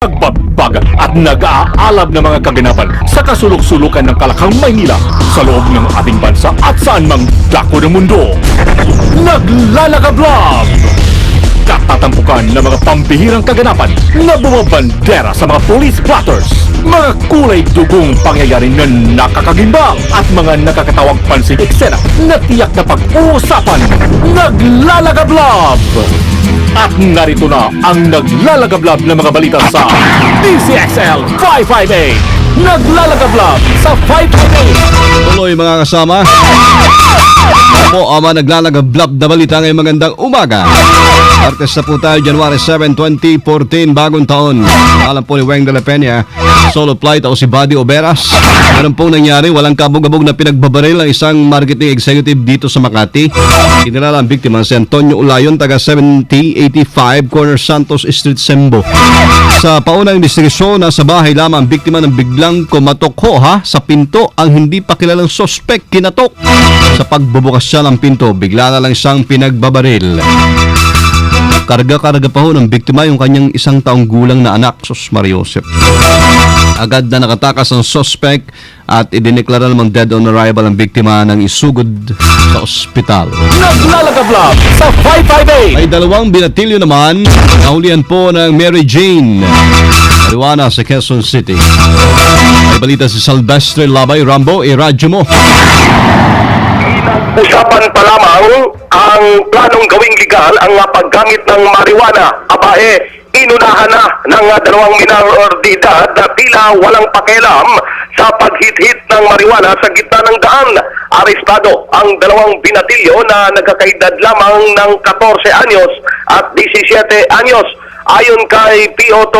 Nagbabag at nag-aalab ng mga kaganapan sa kasulok-sulukan ng Kalakang Maynila sa loob ng ating bansa at saan mang dako ng mundo. Naglalagablog! Katatampukan ng mga pambihirang kaganapan na bumabandera sa mga police blotters, mga kulay dugong pangyayari na nakakagimbang at mga nakakatawang pansing eksena na tiyak na pag-uusapan. Naglalagablog! At narito na ang naglalagablab na mga balita sa DCXL 558. Naglalagablab sa 558. Tuloy mga kasama. Po ang mga naglalagablab na balita ngayong magandang umaga. Martes na po tayo, January 7, 2014, bagong taon. Alam po ni Weng de la Peña, solo flight o si Buddy Oberas. Meron pong nangyari, walang kabog-abog na pinagbabaril ang isang marketing executive dito sa Makati. Kinilala ang biktima si Antonio Ulayon, taga 7085 Corner Santos Street, Sembo. Sa paunang investigasyon, nasa bahay lamang ang biktima ng biglang kumatok sa pinto ang hindi pa kilalang sospek kinatok. Sa pagbubukas siya ng pinto, bigla na lang siyang pinagbabaril. Karga-karga pa ho ng biktima yung kanyang 1 taong gulang na anak, Sus Mariosep. Agad na nakatakas ang suspect at idineklara namang dead on arrival ang biktima ng isugod sa ospital. Naglalagablab sa 558. May 2 binatilyo naman nahulihan po ng Mary Jane marijuana sa Quezon City. May balita si Silvestre Labay. Rambo, iradyo mo. Usapan pa lamang ang planong gawing legal ang paggamit ng marijuana. Inunahan na ng 2 minor de edad na tila walang pakialam sa paghit-hit ng marijuana sa gitna ng daan. Arestado ang 2 binatilyo na nagkakaedad lamang ng 14 anyos at 17 anyos. Ayon kay P.O.T.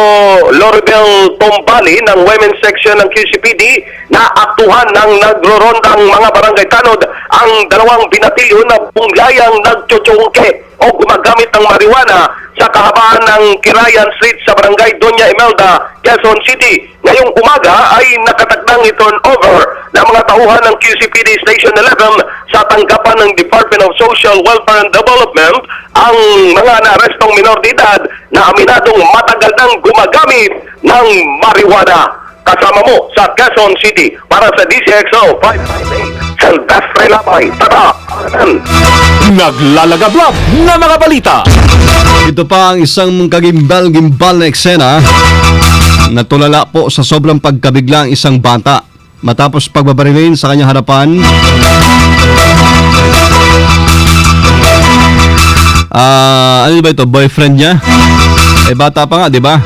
Loribel Tombali ng Women's Section ng QCPD, naaktuhan ng nagrorondang mga barangay tanod ang 2 binatilyo na bunglayang nagtsutsungke o gumagamit ng marijuana sa kahabaan ng Kirayan Street sa barangay Doña Imelda, Quezon City. Ngayong umaga ay nakatakdang i-turn over ng mga tauhan ng QCPD Station 11 sa tanggapan ng Department of Social Welfare and Development ang mga naarestong minor de edad na aminadong matagal nang gumagamit ng marijuana. Kasama mo sa Quezon City para sa DCXO 558, Silvestre Labay. Tara! Naglalagablab na mga balita. Ito pa ang isang kagimbal-gimbal na eksena. Natulala po sa sobrang pagkabigla ang isang bata matapos pagbabarilin sa kanyang harapan. Ano ba ito? Boyfriend niya? Bata pa nga, di ba?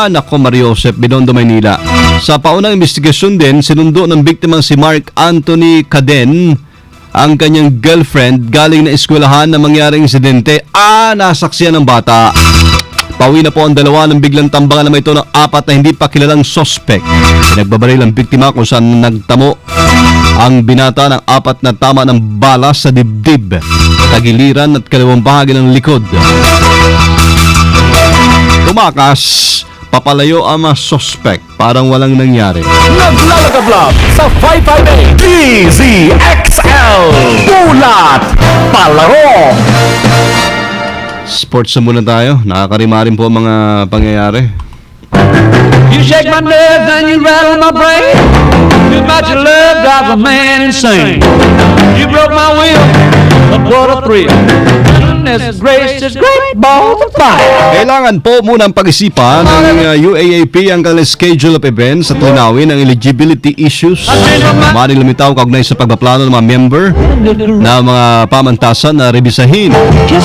Nako Mariosep, Binondo, Maynila. Sa paunang investigasyon din, sinundo ng biktimang si Mark Anthony Caden ang kanyang girlfriend galing na eskwelahan na mangyaring insidente. Nasaksiyan ng bata. Pauwi na po ang 2 ng biglang tambangan naman ito ng 4 na hindi pa kilalang suspect. Pinagbabaril ang biktima kung saan nagtamo ang binata ng 4 na tama ng bala sa dibdib, tagiliran at kaliwang bahagi ng likod. Tumakas, papalayo ang mga suspect, parang walang nangyari. Naglalagablab sa 558 DZXL. Bulat Palaro. Sports na muna tayo. Nakakarimarin po ang mga pangyayari. You shake my nerves and you rattle my brain. Too much your love drives a man insane. You broke my will, but what a thrill. Goodness gracious, great balls of fire. Kailangan po munang pag-isipan ng UAAP ang kanilang schedule of events at linawin ang eligibility issues. Maaaring lumitaw kaugnay sa pagpaplano ng mga member na mga pamantasan na rebisahin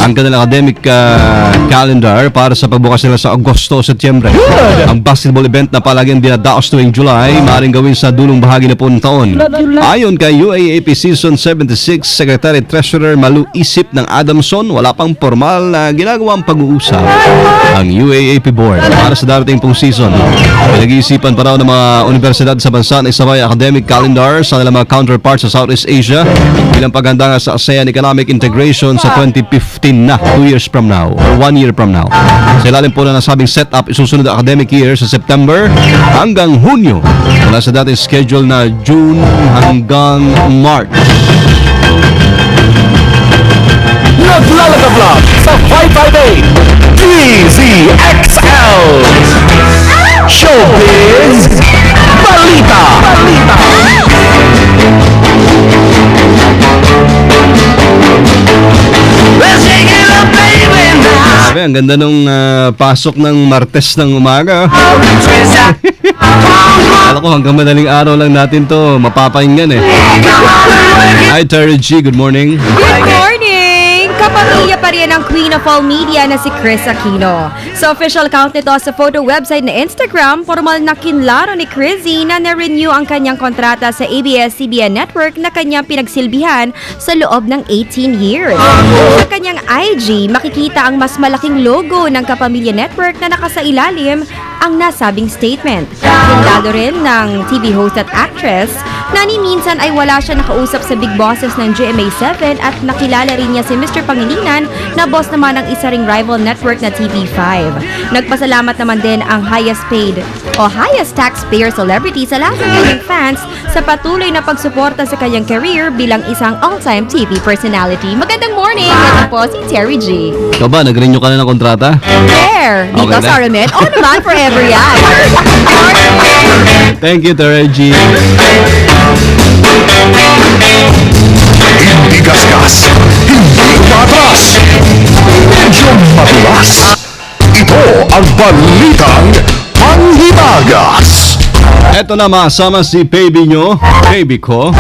ang kanilang academic calendar para sa pagbukas nila sa Agosto o Setyembre. Ang basketball event na palaging dinadaos tuwing July, maaaring gawin sa dulong bahagi na po ng taon. Ayon kay UAAP Season 76 Secretary Treasurer Malu Isip ng Adamson, wala pang formal na ginagawang pag-uusap ang UAAP Board para sa darating pong season. Pinag-iisipan pa raw ng mga universidad sa bansa na isabay academic calendar sa mga counterparts sa Southeast Asia bilang paghanda sa ASEAN Economic Integration sa 2015 na, 2 years from now or 1 year from now. Sa ilalim po na nasabing setup, isusunod ang academic year sa September hanggang Hunyo mula sa dating schedule na June hanggang March. Naglalagablab sa 558 DZXL. Grabe, ang ganda nung pasok ng Martes ng umaga. Alam ko, hanggang madaling araw lang natin to mapapakinggan eh. Hi, Terry G. Good morning. Good morning! Kapamilya pa rin ang Queen of All Media na si Chris Aquino. Sa official account nito sa photo website na Instagram, formal na kinlaro ni Chrissy na na-renew ang kanyang kontrata sa ABS-CBN Network na kanyang pinagsilbihan sa loob ng 18 years. Sa kanyang IG, makikita ang mas malaking logo ng Kapamilya Network na nakasailalim ang nasabing statement. Kindado rin ng TV host at actress na ni minsan ay wala siya nakausap sa big bosses ng GMA7 at nakilala rin niya si Mr. Pangilinan na boss naman ng isa ring rival network na TV5. Nagpasalamat naman din ang highest paid o highest taxpayer celebrity sa lahat ng kanyang fans sa patuloy na pagsuporta sa kanyang career bilang isang all-time TV personality. Magandang morning! Ito po si Terry G. Ikaw ba, nag-renew ka na ng kontrata? There! Dito Okay na. sa Remit. Oo naman, forever yan. Thank you, Terry G. Hindi gasgas, hindi umatras, medyo matulas. Ito ang Balitang Panghimagas. Eto na, masama si baby nyo, baby ko.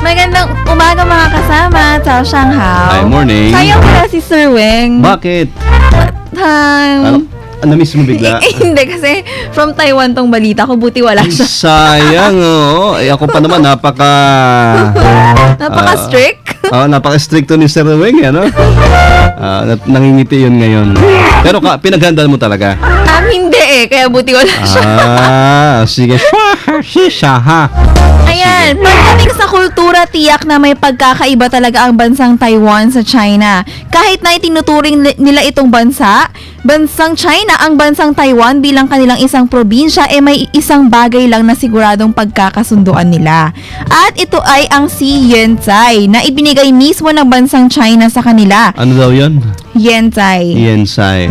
Magandang umaga mga kasama sa Shanghai. Hi, morning. Sayang pala si Sir Weng. Bakit? Na-miss mo bigla? Hindi kasi from Taiwan tong balita ko, buti wala siya. Sayang, oo. Eh, ako pa naman, Napaka-strict. napaka-stricto ni Sir Weng, ano? Nangingiti yun ngayon. Pero pinaghandaan mo talaga. Hindi eh, kaya buti wala siya. Sige. Shaha. Ayan, pagdating sa kultura, tiyak na may pagkakaiba talaga ang bansang Taiwan sa China. Kahit na itinuturing nila itong bansang China, ang bansang Taiwan bilang kanilang isang probinsya, may isang bagay lang na siguradong pagkakasunduan nila. At ito ay ang si Yenzai, na ibinigay mismo ng bansang China sa kanila. Ano daw yun? Yenzai. Yensai.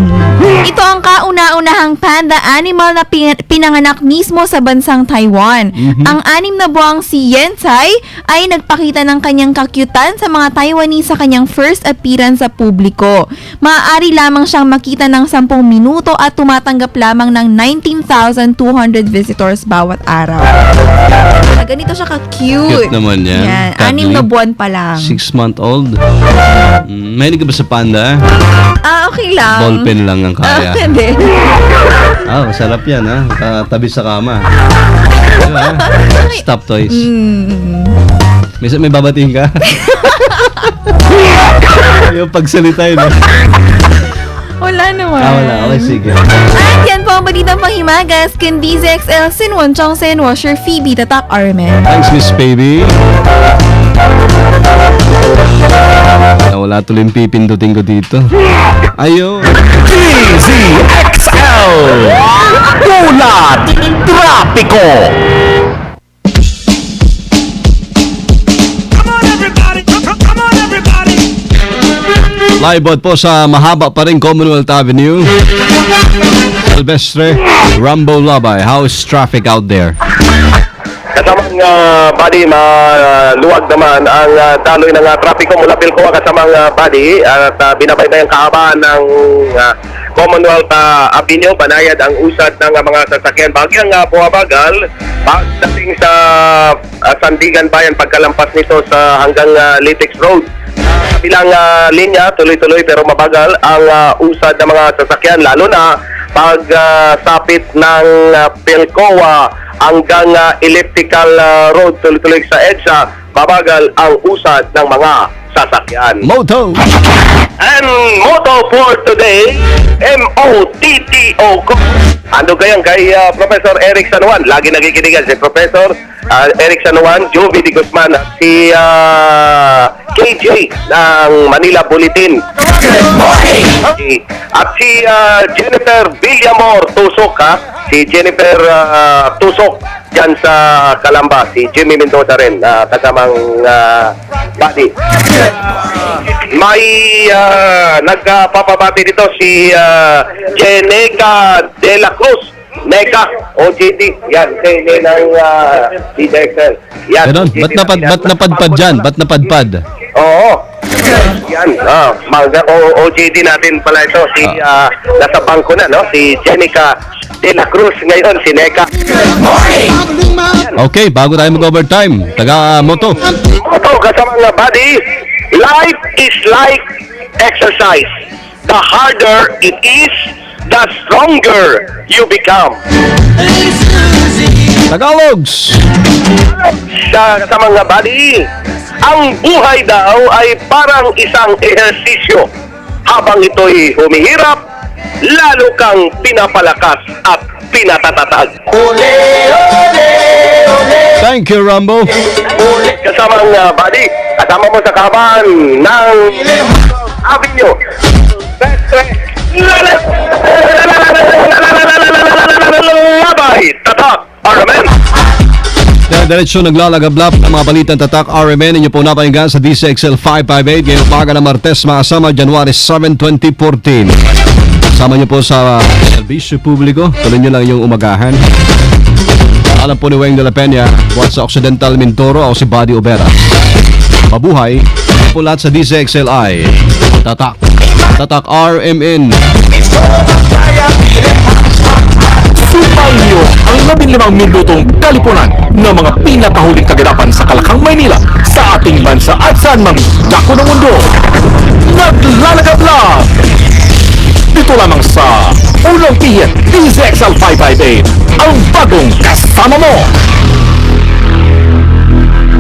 Ito ang kauna-unahang panda animal na pinanganak mismo sa bansang Taiwan. Ang 6 na buwang si Yensai ay nagpakita ng kanyang kakyutan sa mga Taiwanese sa kanyang first appearance sa publiko. Maaari lamang siyang makita ng 10 minuto at tumatanggap lamang ng 19,200 visitors bawat araw. Ganito siya ka-cute. Cute naman yan. Yan, 6 na buwan pa lang. 6-month-old. Mahilig ka ba sa panda? Okay lang. Ballpen lang ang kaya. Hindi. Masarap yan, ha? Tabi sa kama. Diba? Stop toys. May babatiin ka? Yung pagsalita yun, Wala naman. wala. Okay, sige. At yan po ang balitang panghimagas. Candice XL, Sinwon Chongsen, Washer, Phoebe, Tatak, Armen. Thanks, Miss Baby. Wala tuloy yung pipindutin ko dito. Ayun. DZXL Ulat Trapiko. Live po sa mahaba pa rin Commonwealth Avenue. Silvestre, Rambo Labay. How is traffic out there? Kasamang body, maluwag naman ang daloy ng trapiko mula Pilcoa kasamang body at binabaybayan kahabaan ng Commonwealth Avenue, banayad ang usad ng mga sasakyan. Bagyang bumabagal pagdating sa Sandigan Bayan pagkalampas nito sa hanggang Litex Road. Bilang linya, tuloy-tuloy pero mabagal ang usad ng mga sasakyan, lalo na pagsapit ng Pilcoa hanggang elliptical road, tuloy-tuloy sa EDSA, mabagal ang usad ng mga sasakyan. Moto! And motto for today, M-O-T-T-O. Ando kayang kay Professor Eric San Juan. Lagi nagkikinigan si Professor Eric San Juan, Jovi de Guzman, si KJ ng Manila Bulletin. At si Jennifer Villamor Tusok, si Jennifer Tusok dyan sa Calamba, si Jimmy Mendoza rin, kasamang body. May nagpapabati dito si Jeneca de la Cruz. Neka, OJD, yan, kay ng DJXL. Yan, Ganon, OJD ba't napadpad dyan? Ba't napadpad? Oo. Yan, OJD natin pala ito, si, nasa bangko na, no? Si Jenica de la Cruz ngayon, si Neka. Okay, bago tayo mag-overtime, taga-moto. Ito, kasama nga buddy, life is like exercise. The harder it is, the stronger you become. Tagalogs! Kasama nga buddy, ang buhay daw ay parang isang ehersisyo. Habang ito'y humihirap, lalo kang pinapalakas at pinatatatag. Thank you, Rambo. Kasama nga buddy, kasama mo sa kaban ng Avenue. Labay, tatak, Armen. Diretso naglalagablap ng mga balitang tatak RMN. Inyo po napahinggan sa DCXL 558 ngayong umaga ng Martes, mga sama, January 7, 2014. Kasama nyo po sa serbisyo publiko. Tuloy nyo lang yung umagahan. Alam po ni Weng de la Peña, buhat sa Occidental Mindoro, ako si Buddy Obera. Mabuhay po lahat sa DCXLI. Tatak. Tatak RMN. Sumpain niyo ang 15 minutong talipunan ng mga pinakahuling kaganapan sa Kalakang, Maynila, sa ating bansa at saan mang dako ng mundo. Naglalagablab! Dito lamang sa Unang Pihit, DZXL 558, ang bagong kasama mo.